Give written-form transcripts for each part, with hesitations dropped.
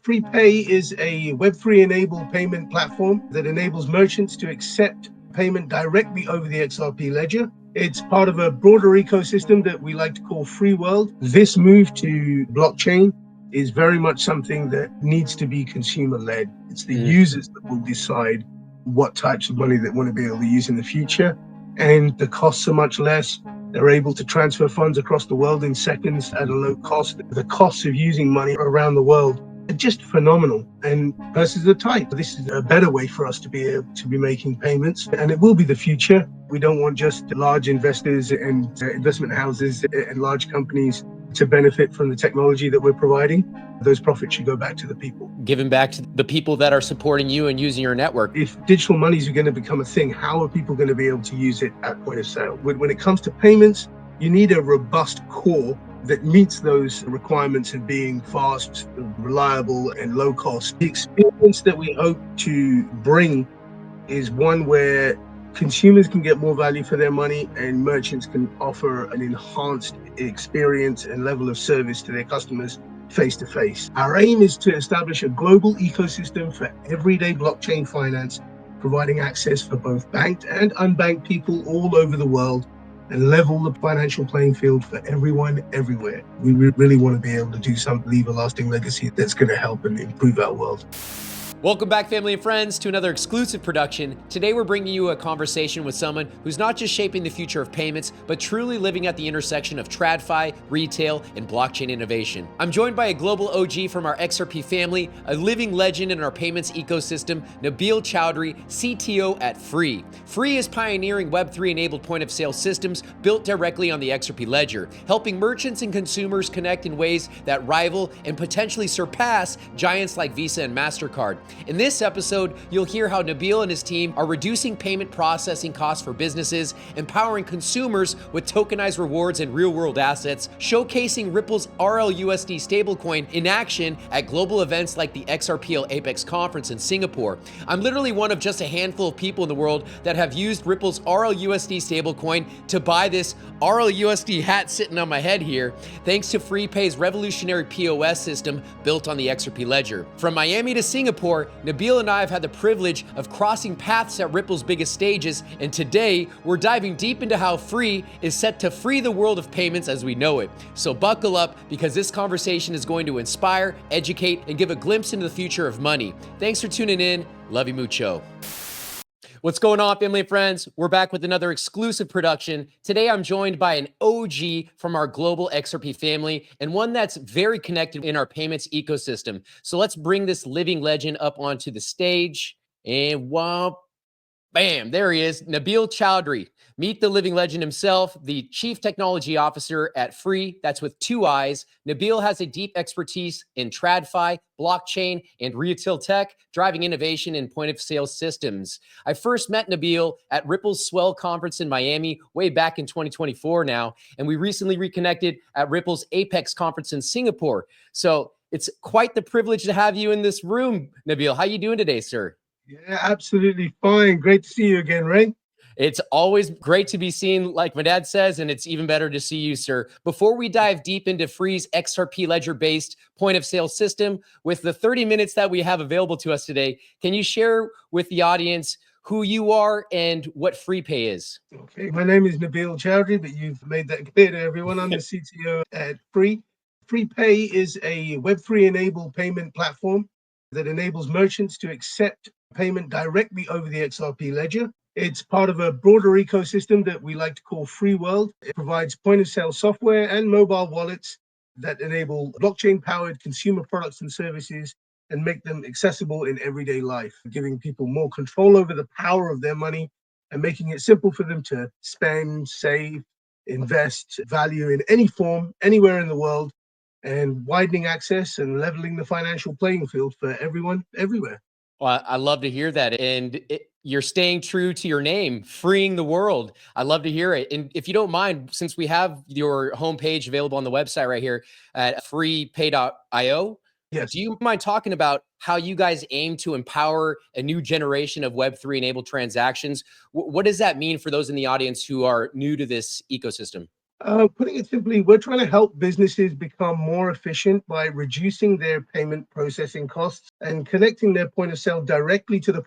FreePay is a Web3 enabled payment platform that enables merchants to accept payment directly over the XRP Ledger. It's part of a broader ecosystem that we like to call Free World. This move to blockchain is very much something that needs to be consumer led. It's the users that will decide what types of money they want to be able to use in the future. And the costs are much less. They're able to transfer funds across the world in seconds at a low cost. The costs of using money around the world are just phenomenal, and prices are tight. This is a better way for us to be able to be making payments, and it will be the future. We don't want just large investors and investment houses and large companies to benefit from the technology that we're providing. Those profits should go back to the people. Giving back to the people that are supporting you and using your network. If digital monies are going to become a thing, how are people going to be able to use it at point of sale? When it comes to payments, you need a robust core that meets those requirements of being fast, reliable, and low cost. The experience that we hope to bring is one where consumers can get more value for their money and merchants can offer an enhanced experience and level of service to their customers face to face. Our aim is to establish a global ecosystem for everyday blockchain finance, providing access for both banked and unbanked people all over the world, and level the financial playing field for everyone, everywhere. We really want to be able to do something, leave a lasting legacy that's going to help and improve our world. Welcome back, family and friends, to another exclusive production. Today, we're bringing you a conversation with someone who's not just shaping the future of payments, but truly living at the intersection of TradFi, retail, and blockchain innovation. I'm joined by a global OG from our XRP family, a living legend in our payments ecosystem, Nabeel Choudhry, CTO at Frii. Frii is pioneering Web3-enabled point-of-sale systems built directly on the XRP Ledger, helping merchants and consumers connect in ways that rival and potentially surpass giants like Visa and Mastercard. In this episode, you'll hear how Nabil and his team are reducing payment processing costs for businesses, empowering consumers with tokenized rewards and real-world assets, showcasing Ripple's RLUSD stablecoin in action at global events like the XRP Apex conference in Singapore. I'm literally one of just a handful of people in the world that have used Ripple's RLUSD stablecoin to buy this RLUSD hat sitting on my head here, thanks to FreePay's revolutionary POS system built on the XRP Ledger. From Miami to Singapore, Nabil and I have had the privilege of crossing paths at Ripple's biggest stages, and today we're diving deep into how Frii is set to free the world of payments as we know it. So buckle up, because this conversation is going to inspire, educate, and give a glimpse into the future of money. Thanks for tuning in. Love you mucho. What's going on, family and friends? We're back with another exclusive production. Today, I'm joined by an OG from our global XRP family and one that's very connected in our payments ecosystem. So let's bring this living legend up onto the stage. And womp, bam, there he is, Nabeel Choudhry. Meet the living legend himself, the Chief Technology Officer at Frii, that's with two eyes. Nabil has a deep expertise in TradFi, blockchain, and retail tech, driving innovation in point-of-sale systems. I first met Nabil at Ripple's Swell conference in Miami way back in 2024 now, and we recently reconnected at Ripple's Apex conference in Singapore. So it's quite the privilege to have you in this room, Nabil. How you doing today, sir? Yeah, absolutely fine. Great to see you again, Ray. It's always great to be seen, like my dad says, and it's even better to see you, sir. Before we dive deep into Free's XRP Ledger-based point-of-sale system, with the 30 minutes that we have available to us today, can you share with the audience who you are and what FreePay is? Okay, my name is Nabeel Choudhry, but you've made that clear to everyone. I'm the CTO at Frii. FreePay is a Web3 enabled payment platform that enables merchants to accept payment directly over the XRP Ledger. It's part of a broader ecosystem that we like to call Free World. It provides point-of-sale software and mobile wallets that enable blockchain-powered consumer products and services and make them accessible in everyday life, giving people more control over the power of their money and making it simple for them to spend, save, invest, value in any form, anywhere in the world, and widening access and leveling the financial playing field for everyone, everywhere. Well, I love to hear that. And you're staying true to your name, freeing the world. I love to hear it. And if you don't mind, since we have your homepage available on the website right here at freepay.io, Yes. do you mind talking about how you guys aim to empower a new generation of Web3 enabled transactions? What does that mean for those in the audience who are new to this ecosystem? Putting it simply, we're trying to help businesses become more efficient by reducing their payment processing costs and connecting their point of sale directly to the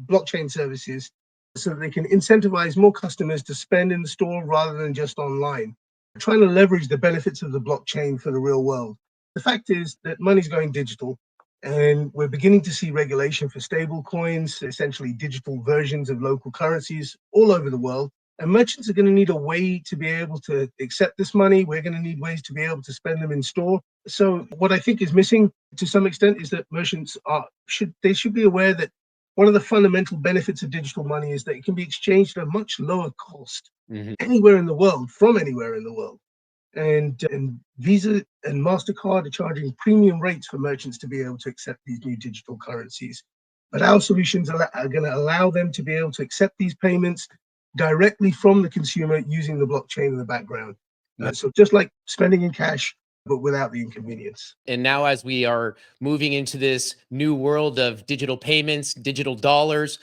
blockchain services so that they can incentivize more customers to spend in the store rather than just online. We're trying to leverage the benefits of the blockchain for the real world. The fact is that money's going digital, and we're beginning to see regulation for stable coins, essentially digital versions of local currencies all over the world. And merchants are going to need a way to be able to accept this money. We're going to need ways to be able to spend them in store. So what I think is missing to some extent is that merchants should be aware that one of the fundamental benefits of digital money is that it can be exchanged at a much lower cost anywhere in the world, from anywhere in the world. And Visa and Mastercard are charging premium rates for merchants to be able to accept these new digital currencies. But our solutions are going to allow them to be able to accept these payments directly from the consumer using the blockchain in the background. So just like spending in cash, but without the inconvenience. And now, as we are moving into this new world of digital payments, digital dollars,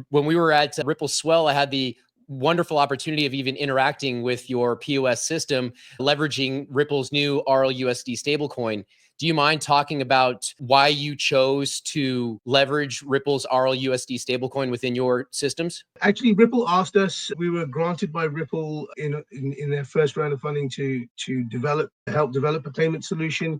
when we were at Ripple Swell, I had the wonderful opportunity of even interacting with your POS system, leveraging Ripple's new RLUSD stablecoin. Do you mind talking about why you chose to leverage Ripple's RLUSD stablecoin within your systems? Actually, Ripple asked us. We were granted by Ripple in their first round of funding to help develop a payment solution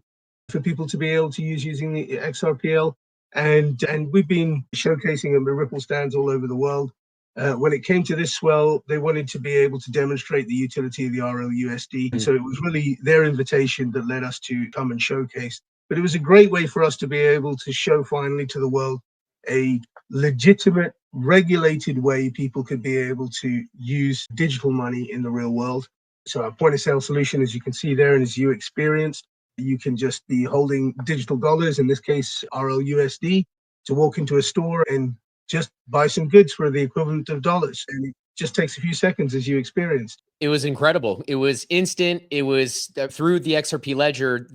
for people to be able to use using the XRPL. And we've been showcasing them at Ripple stands all over the world. When it came to this swell, they wanted to be able to demonstrate the utility of the RLUSD. And so it was really their invitation that led us to come and showcase. But it was a great way for us to be able to show finally to the world a legitimate, regulated way people could be able to use digital money in the real world. So our point of sale solution, as you can see there, and as you experienced, you can just be holding digital dollars, in this case, RLUSD, to walk into a store and just buy some goods for the equivalent of dollars. And it just takes a few seconds, as you experienced. It was incredible. It was instant. It was through the XRP Ledger.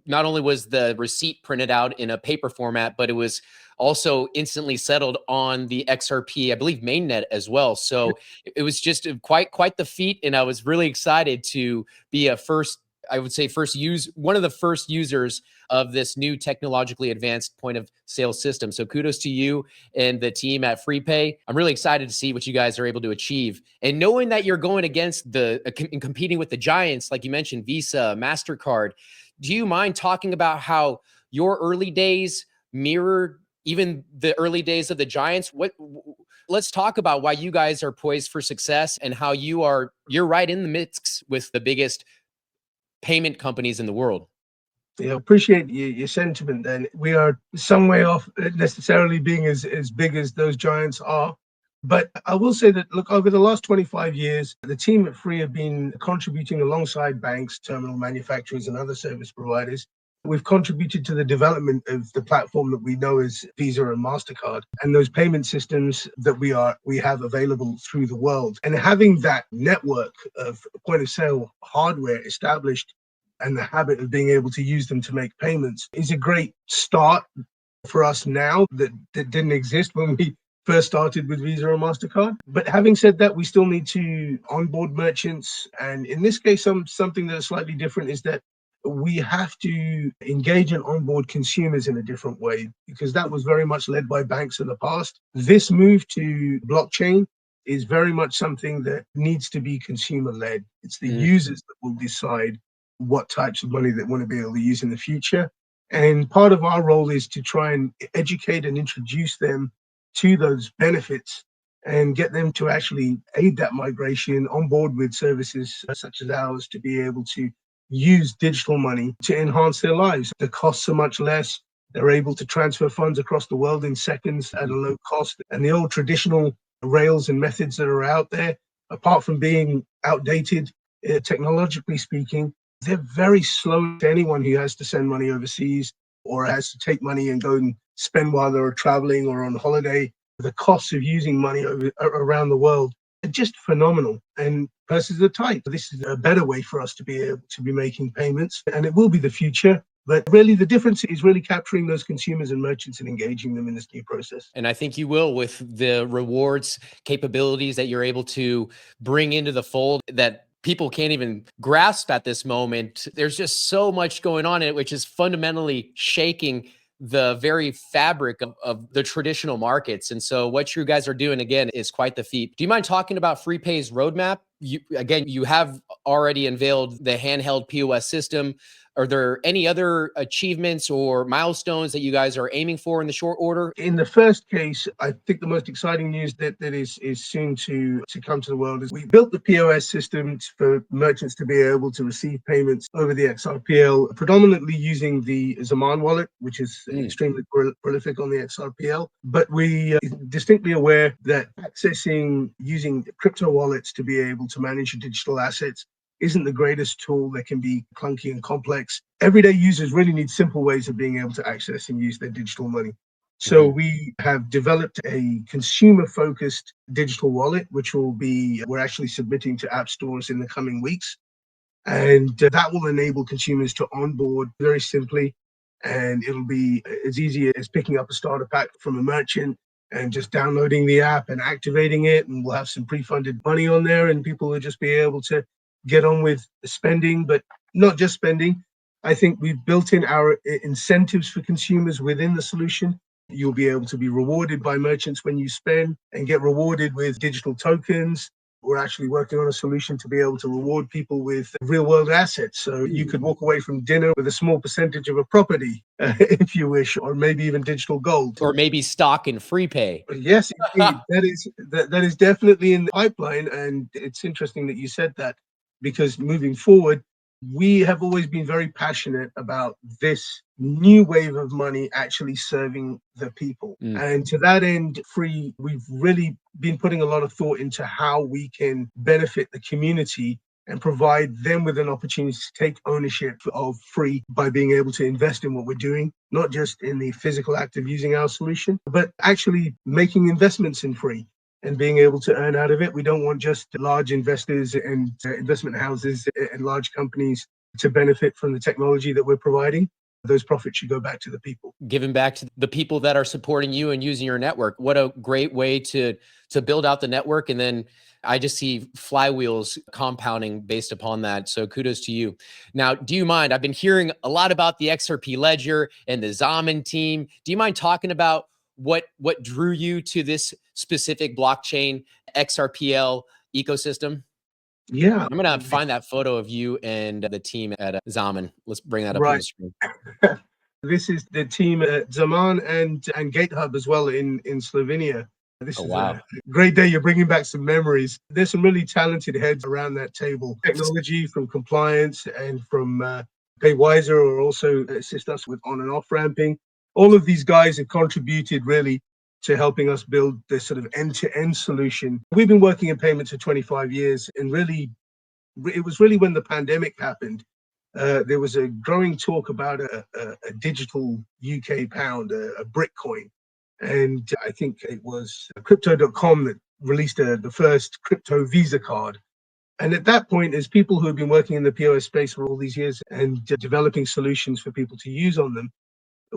Not only was the receipt printed out in a paper format, but it was also instantly settled on the XRP, I believe, mainnet as well. So it was just quite the feat, and I was really excited to be one of the first users of this new technologically advanced point of sale system. So kudos to you and the team at FreePay. I'm really excited to see what you guys are able to achieve. And knowing that you're going against and competing with the giants, like you mentioned, Visa, Mastercard, do you mind talking about how your early days mirrored even the early days of the giants? Let's talk about why you guys are poised for success and how you're right in the mix with the biggest payment companies in the world. Yeah, appreciate your sentiment. Then we are some way off necessarily being as big as those giants are. But I will say that, look, over the last 25 years, the team at Frii have been contributing alongside banks, terminal manufacturers, and other service providers. We've contributed to the development of the platform that we know as Visa and Mastercard, and those payment systems that we have available through the world. And having that network of point of sale hardware established and the habit of being able to use them to make payments is a great start for us now that didn't exist when we first started with Visa and Mastercard. But having said that, we still need to onboard merchants. And in this case, something that's slightly different is that we have to engage and onboard consumers in a different way, because that was very much led by banks in the past. This move to blockchain is very much something that needs to be consumer led. It's the users that will decide what types of money they want to be able to use in the future. And part of our role is to try and educate and introduce them to those benefits and get them to actually aid that migration on board with services such as ours to be able to use digital money to enhance their lives. The costs are much less. They're able to transfer funds across the world in seconds at a low cost. And the old traditional rails and methods that are out there, apart from being outdated, technologically speaking, they're very slow to anyone who has to send money overseas or has to take money and go and spend while they're traveling or on holiday. The costs of using money around the world are just phenomenal, and purses are tight. This is a better way for us to be able to be making payments, and it will be the future. But really, the difference is really capturing those consumers and merchants and engaging them in this new process. And I think you will, with the rewards capabilities that you're able to bring into the fold, that people can't even grasp at this moment. There's just so much going on in it, which is fundamentally shaking the very fabric of the traditional markets. And so what you guys are doing, again, is quite the feat. Do you mind talking about FreePay's roadmap? You have already unveiled the handheld POS system. Are there any other achievements or milestones that you guys are aiming for in the short order? In the first case, I think the most exciting news that is soon to come to the world is we built the POS system for merchants to be able to receive payments over the XRPL, predominantly using the Zaman wallet, which is extremely prolific on the XRPL. But we are distinctly aware that accessing using crypto wallets to be able to manage your digital assets isn't the greatest tool. That can be clunky and complex. Everyday users really need simple ways of being able to access and use their digital money. So we have developed a consumer-focused digital wallet, which we're actually submitting to app stores in the coming weeks. And that will enable consumers to onboard very simply. And it'll be as easy as picking up a starter pack from a merchant and just downloading the app and activating it. And we'll have some pre-funded money on there, and people will just be able to get on with spending, but not just spending. I think we've built in our incentives for consumers within the solution. You'll be able to be rewarded by merchants when you spend and get rewarded with digital tokens. We're actually working on a solution to be able to reward people with real world assets. So you could walk away from dinner with a small percentage of a property, if you wish, or maybe even digital gold. Or maybe stock in FreePay. Yes, indeed. That is definitely in the pipeline. And it's interesting that you said that, because moving forward, we have always been very passionate about this new wave of money actually serving the people. And to that end, Frii, we've really been putting a lot of thought into how we can benefit the community and provide them with an opportunity to take ownership of Frii by being able to invest in what we're doing, not just in the physical act of using our solution, but actually making investments in Frii and being able to earn out of it. We don't want just large investors and investment houses and large companies to benefit from the technology that we're providing. Those profits should go back to the people. Giving back to the people that are supporting you and using your network. What a great way to build out the network. And then I just see flywheels compounding based upon that. So kudos to you. Now, do you mind? I've been hearing a lot about the XRP Ledger and the Zaman team. Do you mind talking about what drew you to this specific blockchain XRPL ecosystem? Yeah. I'm going to find that photo of you and the team at Zaman. Let's bring that up on the screen. This is the team at Zaman and GateHub as well in Slovenia. This is a great day. You're bringing back some memories. There's some really talented heads around that table. Technology from compliance and from Paywiser, or also assist us with on and off ramping. All of these guys have contributed really to helping us build this sort of end-to-end solution. We've been working in payments for 25 years, and really, it was really when the pandemic happened, there was a growing talk about a digital UK pound, a brick coin. And I think it was crypto.com that released the first crypto Visa card. And at that point, as people who have been working in the POS space for all these years and developing solutions for people to use on them,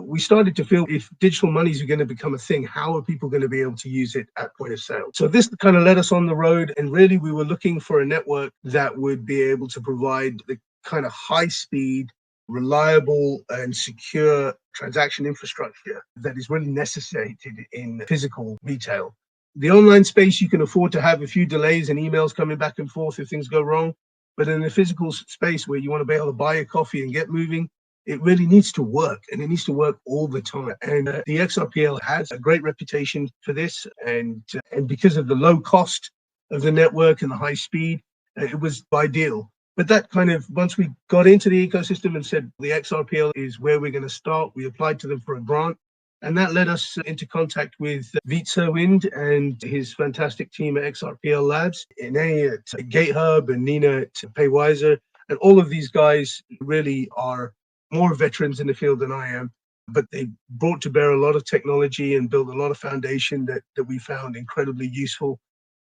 we started to feel, if digital monies are going to become a thing, how are people going to be able to use it at point of sale? So this kind of led us on the road, and really we were looking for a network that would be able to provide the kind of high speed, reliable and secure transaction infrastructure that is really necessitated in physical retail. The online space, you can afford to have a few delays and emails coming back and forth if things go wrong. But in the physical space where you want to be able to buy a coffee and get moving, it really needs to work, and it needs to work all the time. And the XRPL has a great reputation for this. And because of the low cost of the network and the high speed, it was ideal. But that kind of, once we got into the ecosystem and said the XRPL is where we're going to start, we applied to them for a grant. And that led us into contact with Visa Wind and his fantastic team at XRPL Labs, Ine at GateHub and Nina at Paywiser. And all of these guys really are more veterans in the field than I am, but they brought to bear a lot of technology and built a lot of foundation that we found incredibly useful.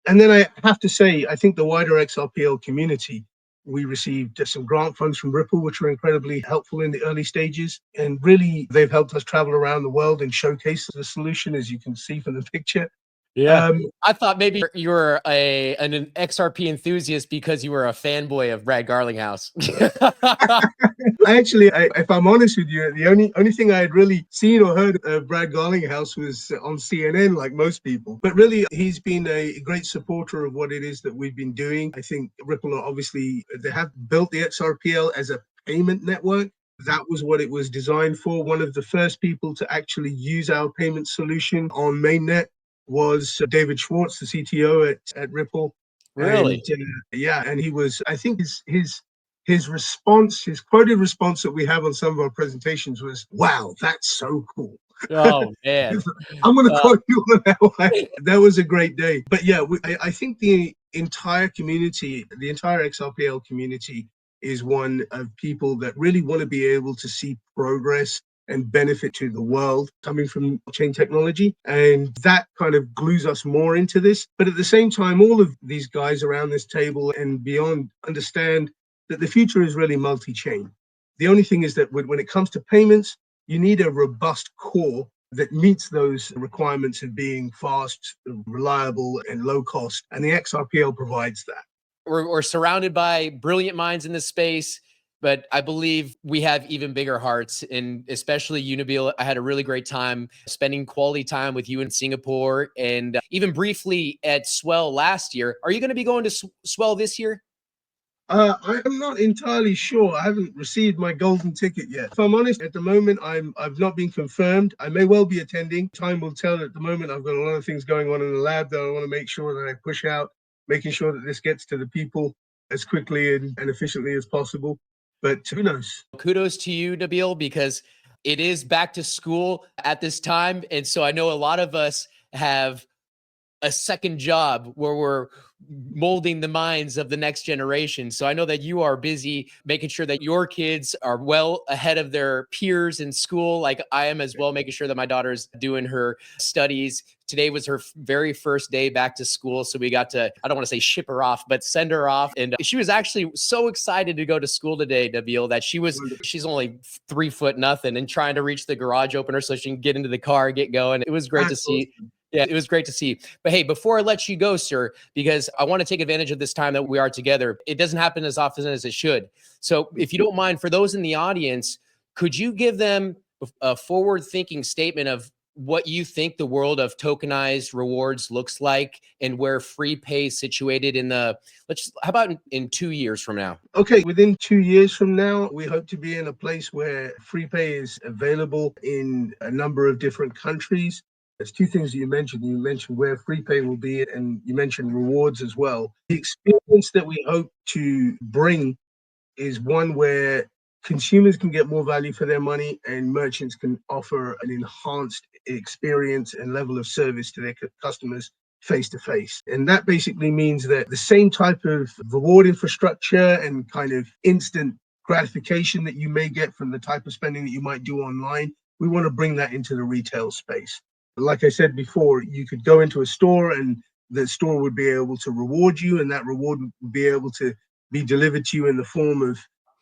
And then I have to say, I think the wider XRPL community, we received some grant funds from Ripple, which were incredibly helpful in the early stages. And really, they've helped us travel around the world and showcase the solution, as you can see from the picture. Yeah. I thought maybe you were an XRP enthusiast because you were a fanboy of Brad Garlinghouse. Actually, if I'm honest with you, the only thing I had really seen or heard of Brad Garlinghouse was on CNN, like most people. But really, he's been a great supporter of what it is that we've been doing. I think Ripple, obviously, they have built the XRPL as a payment network. That was what it was designed for. One of the first people to actually use our payment solution on mainnet was David Schwartz, the CTO at Ripple. Really? And yeah, and he was, I think his response, his quoted response that we have on some of our presentations was, "Wow, that's so cool." Oh, man. I'm going to quote you on that one. That was a great day. But yeah, I think the entire community, the entire XRPL community is one of people that really want to be able to see progress and benefit to the world coming from blockchain technology. And that kind of glues us more into this. But at the same time, all of these guys around this table and beyond understand that the future is really multi-chain. The only thing is that when it comes to payments, you need a robust core that meets those requirements of being fast, reliable, and low cost. And the XRPL provides that. We're surrounded by brilliant minds in this space, but I believe we have even bigger hearts, and especially you, Nabil. I had a really great time spending quality time with you in Singapore, and even briefly at Swell last year. Are you going to be going to Swell this year? I'm not entirely sure. I haven't received my golden ticket yet. If I'm honest, at the moment, I've not been confirmed. I may well be attending. Time will tell. At the moment, I've got a lot of things going on in the lab that I want to make sure that I push out, making sure that this gets to the people as quickly and efficiently as possible. But who knows? Kudos to you, Nabil, because it is back to school at this time. And so I know a lot of us have a second job where we're molding the minds of the next generation. So I know that you are busy making sure that your kids are well ahead of their peers in school, like I am as well, making sure that my daughter's doing her studies. Today was her very first day back to school. So we got to, I don't want to say ship her off, but send her off. And she was actually so excited to go to school today, Nabil, that she's only 3 foot nothing and trying to reach the garage opener so she can get into the car, get going. It was great to see. Yeah, it was great to see. But hey, before I let you go, sir, because I want to take advantage of this time that we are together, it doesn't happen as often as it should. So if you don't mind, for those in the audience, could you give them a forward-thinking statement of what you think the world of tokenized rewards looks like and where Frii Pay is situated in how about in 2 years from now? Okay, within 2 years from now, we hope to be in a place where Frii Pay is available in a number of different countries. There's two things that you mentioned. You mentioned where Frii Pay will be, and you mentioned rewards as well. The experience that we hope to bring is one where consumers can get more value for their money and merchants can offer an enhanced experience and level of service to their customers face to face. And that basically means that the same type of reward infrastructure and kind of instant gratification that you may get from the type of spending that you might do online, we want to bring that into the retail space. Like I said before, you could go into a store and the store would be able to reward you, and that reward would be able to be delivered to you in the form of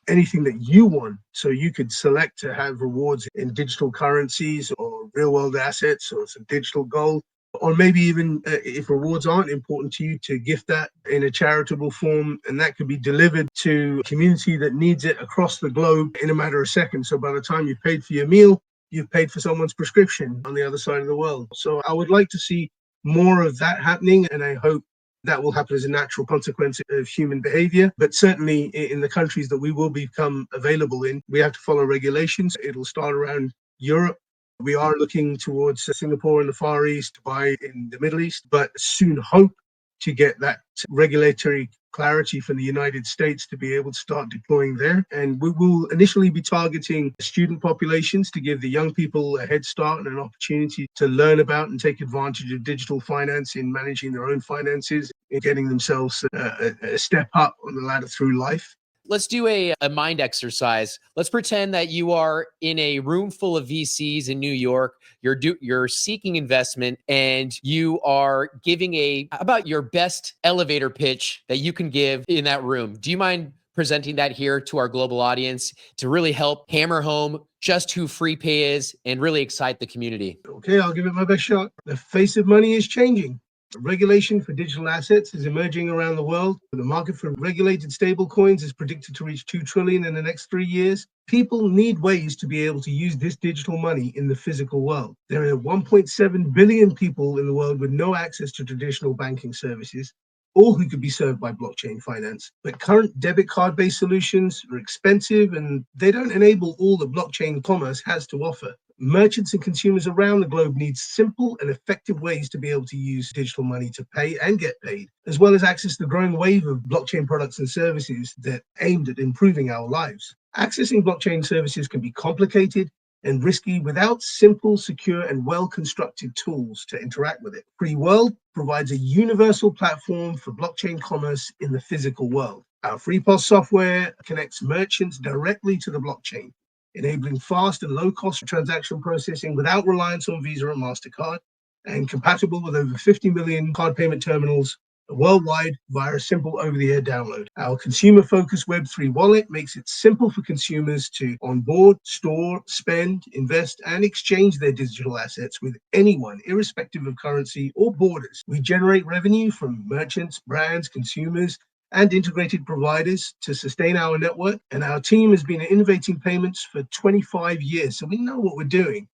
anything that you want. So you could select to have rewards in digital currencies or real world assets or some digital gold, or maybe even if rewards aren't important to you, to gift that in a charitable form. And that could be delivered to a community that needs it across the globe in a matter of seconds. So by the time you've paid for your meal, you've paid for someone's prescription on the other side of the world. So I would like to see more of that happening, and I hope that will happen as a natural consequence of human behavior. But certainly in the countries that we will become available in, we have to follow regulations. It'll start around Europe. We are looking towards Singapore in the Far East, Dubai in the Middle East, but soon hope to get that regulatory clarity from the United States to be able to start deploying there. And we will initially be targeting student populations to give the young people a head start and an opportunity to learn about and take advantage of digital finance in managing their own finances and getting themselves a step up on the ladder through life. Let's do a mind exercise. Let's pretend that you are in a room full of VCs in New York. You're seeking investment, and you are giving about your best elevator pitch that you can give in that room. Do you mind presenting that here to our global audience to really help hammer home just who Frii Pay is and really excite the community? Okay, I'll give it my best shot. The face of money is changing. Regulation for digital assets is emerging around the world. The market for regulated stablecoins is predicted to reach 2 trillion in the next 3 years. People need ways to be able to use this digital money in the physical world. There are 1.7 billion people in the world with no access to traditional banking services, all who could be served by blockchain finance. But current debit card-based solutions are expensive and they don't enable all that blockchain commerce has to offer. Merchants and consumers around the globe need simple and effective ways to be able to use digital money to pay and get paid, as well as access the growing wave of blockchain products and services that aimed at improving our lives. Accessing blockchain services can be complicated and risky without simple, secure, and well-constructed tools to interact with it. Free World provides a universal platform for blockchain commerce in the physical world. Our Free POS software connects merchants directly to the blockchain, enabling fast and low-cost transaction processing without reliance on Visa and Mastercard, and compatible with over 50 million card payment terminals worldwide via a simple over-the-air download. Our consumer-focused Web3 wallet makes it simple for consumers to onboard, store, spend, invest, and exchange their digital assets with anyone, irrespective of currency or borders. We generate revenue from merchants, brands, consumers, and integrated providers to sustain our network. And our team has been innovating payments for 25 years, so we know what we're doing.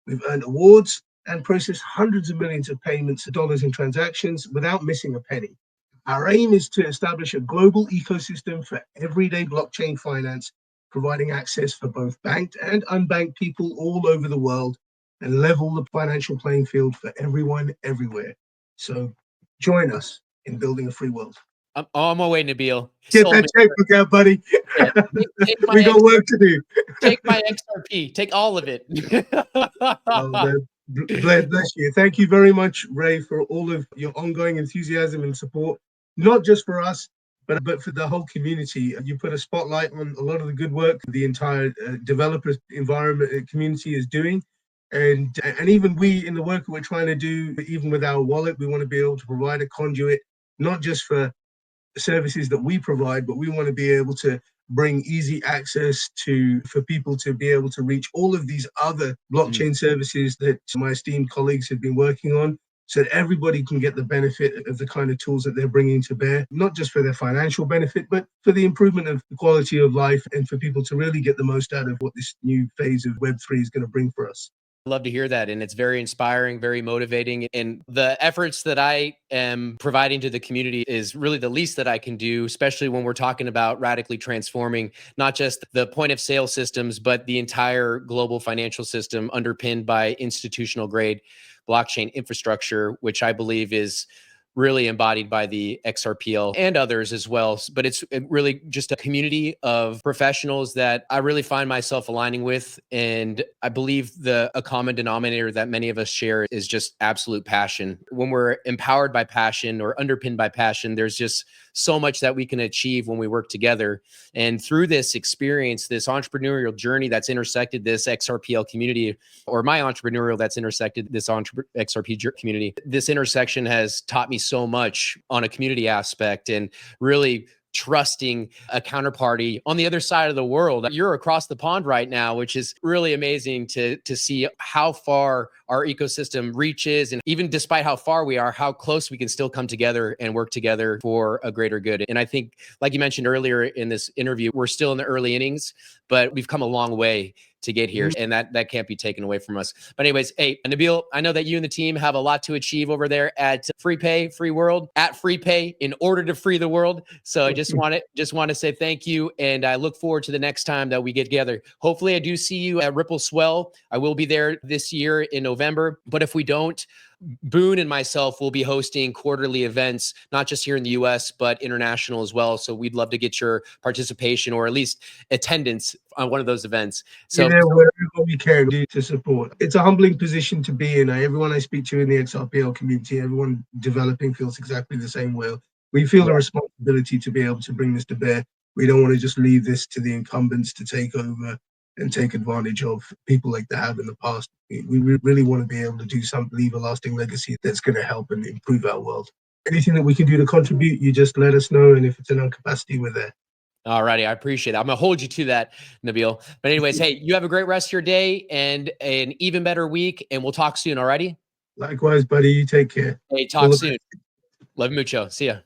We've earned awards and processed hundreds of millions of payments, dollars in transactions without missing a penny. Our aim is to establish a global ecosystem for everyday blockchain finance, providing access for both banked and unbanked people all over the world and level the financial playing field for everyone, everywhere. So join us in building a free world. I'm on my way, Nabil. Get that checkbook out, buddy. Yeah. Take We got work to do. Take my XRP. Take all of it. Bless you. Thank you very much, Ray, for all of your ongoing enthusiasm and support, not just for us, but for the whole community. You put a spotlight on a lot of the good work the entire developer environment community is doing. And even we, in the work that we're trying to do, even with our wallet, we want to be able to provide a conduit, not just for services that we provide, but we want to be able to bring easy access for people to be able to reach all of these other blockchain services that my esteemed colleagues have been working on, so that everybody can get the benefit of the kind of tools that they're bringing to bear, not just for their financial benefit, but for the improvement of the quality of life and for people to really get the most out of what this new phase of Web3 is going to bring for us. Love to hear that. And it's very inspiring, very motivating. And the efforts that I am providing to the community is really the least that I can do, especially when we're talking about radically transforming not just the point of sale systems, but the entire global financial system underpinned by institutional grade blockchain infrastructure, which I believe is really embodied by the XRPL and others as well. But it's really just a community of professionals that I really find myself aligning with. And I believe a common denominator that many of us share is just absolute passion. When we're empowered by passion or underpinned by passion, there's just so much that we can achieve when we work together. And through this experience, this entrepreneurial journey that's intersected this XRPL community, or my entrepreneurial that's intersected this XRP community, this intersection has taught me so much on a community aspect and really trusting a counterparty on the other side of the world. You're across the pond right now, which is really amazing to see how far our ecosystem reaches. And even despite how far we are, how close we can still come together and work together for a greater good. And I think, like you mentioned earlier in this interview, we're still in the early innings, but we've come a long way to get here, and that can't be taken away from us. But anyways, hey, Nabil, I know that you and the team have a lot to achieve over there at Free World, at FreePay, in order to free the world. So I just want to say thank you, and I look forward to the next time that we get together. Hopefully, I do see you at Ripple Swell. I will be there this year in November, but if we don't, Boone and myself will be hosting quarterly events, not just here in the US, but international as well. So we'd love to get your participation or at least attendance on one of those events. So whatever we can do to support. It's a humbling position to be in. Everyone I speak to in the XRPL community, everyone developing feels exactly the same way. We feel a responsibility to be able to bring this to bear. We don't want to just leave this to the incumbents to take over and take advantage of people like they have in the past. We really want to be able to do something, leave a lasting legacy that's going to help and improve our world. Anything that we can do to contribute, you just let us know. And if it's in our capacity, we're there. All righty. I appreciate that. I'm going to hold you to that, Nabil. But anyways, hey, you have a great rest of your day and an even better week, and we'll talk soon. All righty. Likewise, buddy. You take care. Hey, All talk the soon. best. Love you mucho. See ya.